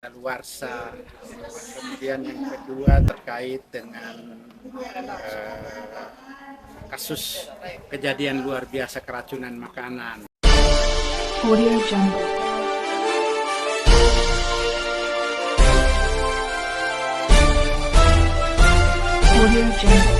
kadaluarsa. Kemudian yang kedua terkait dengan kasus kejadian luar biasa keracunan makanan. Audio Jungle. Audio Jungle.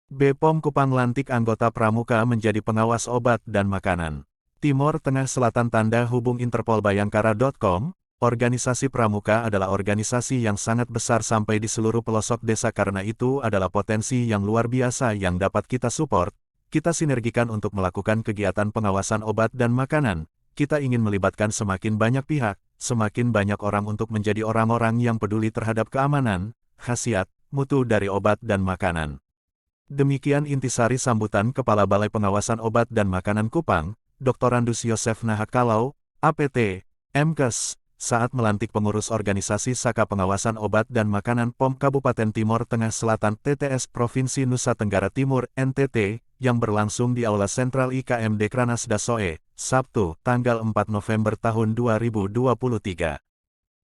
BPOM Kupang lantik anggota Pramuka menjadi pengawas obat dan makanan. Timor Tengah Selatan tanda hubung Interpol Bayangkara.com, organisasi Pramuka adalah organisasi yang sangat besar sampai di seluruh pelosok desa karena itu adalah potensi yang luar biasa yang dapat kita support, kita sinergikan untuk melakukan kegiatan pengawasan obat dan makanan. Kita ingin melibatkan semakin banyak pihak, semakin banyak orang untuk menjadi orang-orang yang peduli terhadap keamanan, khasiat, mutu dari obat dan makanan. Demikian intisari sambutan Kepala Balai Pengawasan Obat dan Makanan Kupang, Dr. Andus Yosef Nahakalau, APT, MKes, saat melantik pengurus organisasi Saka Pengawasan Obat dan Makanan POM Kabupaten Timor Tengah Selatan TTS Provinsi Nusa Tenggara Timur NTT, yang berlangsung di Aula Sentral IKM Dekranas Dasoe, Sabtu, tanggal 4 November tahun 2023.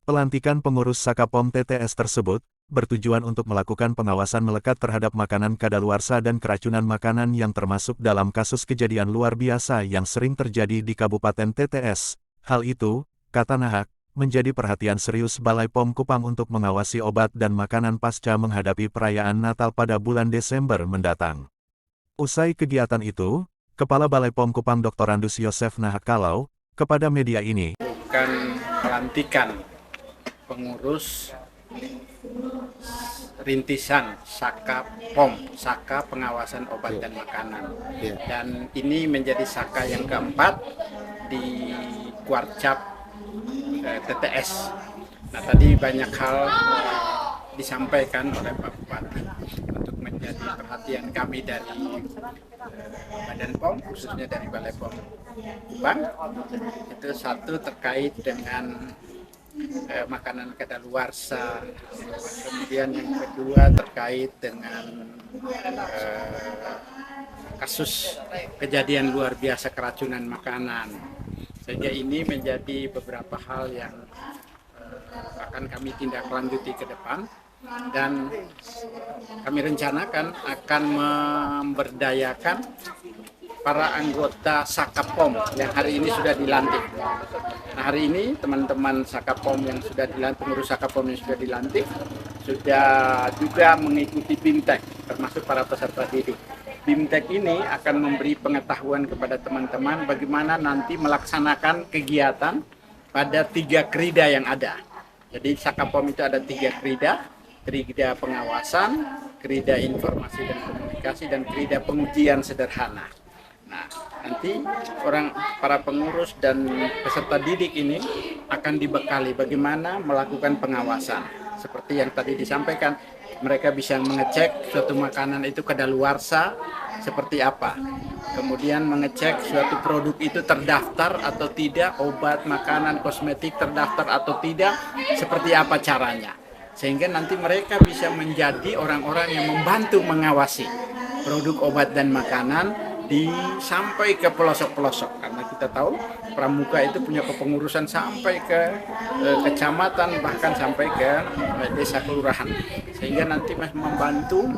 Pelantikan pengurus Saka POM TTS tersebut bertujuan untuk melakukan pengawasan melekat terhadap makanan kadaluarsa dan keracunan makanan yang termasuk dalam kasus kejadian luar biasa yang sering terjadi di Kabupaten TTS. Hal itu, kata Nahak, menjadi perhatian serius Balai POM Kupang untuk mengawasi obat dan makanan pasca menghadapi perayaan Natal pada bulan Desember mendatang. Usai kegiatan itu, Kepala Balai POM Kupang Dr. Andus Yosef Nahakalau, kepada media ini. Bukan pelantikan pengurus rintisan Saka POM, Saka Pengawasan Obat dan Makanan. Dan ini menjadi Saka yang keempat di Kuarcap TTS. Nah, tadi banyak hal disampaikan oleh Pak Bupati untuk menjadi perhatian kami dari Badan POM, khususnya dari Balai POM Kupang. Itu satu terkait dengan makanan kadaluarsa, kemudian yang kedua terkait dengan kasus kejadian luar biasa keracunan makanan, sehingga ini menjadi beberapa hal yang akan kami tindak lanjuti ke depan dan kami rencanakan akan memberdayakan para anggota Saka POM yang hari ini sudah dilantik. Nah, hari ini teman-teman Saka POM yang sudah dilantik, pengurus Saka POM yang sudah dilantik, sudah juga mengikuti BIMTEK, termasuk para peserta didik. BIMTEK ini akan memberi pengetahuan kepada teman-teman bagaimana nanti melaksanakan kegiatan pada 3 krida yang ada. Jadi Saka POM itu ada 3 krida, krida pengawasan, krida informasi dan komunikasi, dan krida pengujian sederhana. Nah, nanti para pengurus dan peserta didik ini akan dibekali bagaimana melakukan pengawasan. Seperti yang tadi disampaikan, mereka bisa mengecek suatu makanan itu kadaluarsa seperti apa. Kemudian mengecek suatu produk itu terdaftar atau tidak, obat, makanan, kosmetik terdaftar atau tidak, seperti apa caranya. Sehingga nanti mereka bisa menjadi orang-orang yang membantu mengawasi produk obat dan makanan sampai ke pelosok-pelosok, karena kita tahu Pramuka itu punya kepengurusan sampai ke kecamatan, bahkan sampai ke desa kelurahan, sehingga nanti membantu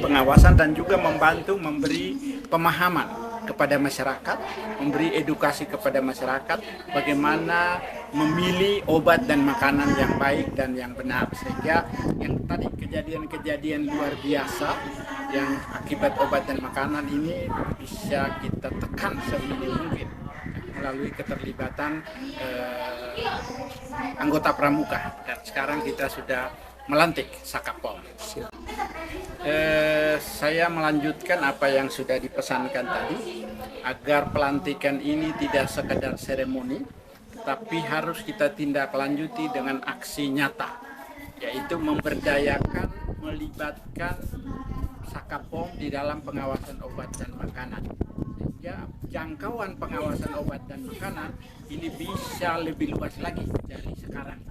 pengawasan dan juga membantu memberi pemahaman kepada masyarakat, memberi edukasi kepada masyarakat bagaimana memilih obat dan makanan yang baik dan yang benar, sehingga yang tadi kejadian-kejadian luar biasa yang akibat obat dan makanan ini bisa kita tekan seminim mungkin melalui keterlibatan anggota Pramuka, dan sekarang kita sudah melantik Saka POM. Saya melanjutkan apa yang sudah dipesankan tadi, agar pelantikan ini tidak sekedar seremoni, tapi harus kita tindak lanjuti dengan aksi nyata, yaitu memberdayakan, melibatkan Saka POM di dalam pengawasan obat dan makanan, sehingga jangkauan pengawasan obat dan makanan ini bisa lebih luas lagi dari sekarang.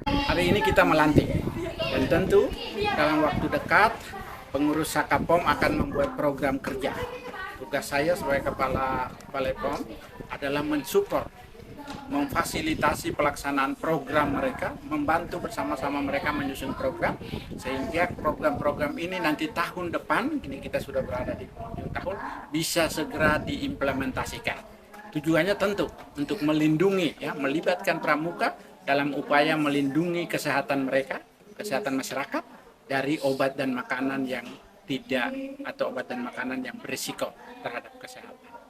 Hari ini kita melantik, dan tentu dalam waktu dekat pengurus Saka POM akan membuat program kerja. Tugas saya sebagai Kepala Balai POM adalah mensupport memfasilitasi pelaksanaan program mereka, membantu bersama-sama mereka menyusun program, sehingga program-program ini nanti tahun depan, ini kita sudah berada di penghujung tahun, bisa segera diimplementasikan. Tujuannya tentu untuk melindungi, ya, melibatkan pramuka dalam upaya melindungi kesehatan mereka, kesehatan masyarakat dari obat dan makanan yang tidak, atau obat dan makanan yang berisiko terhadap kesehatan.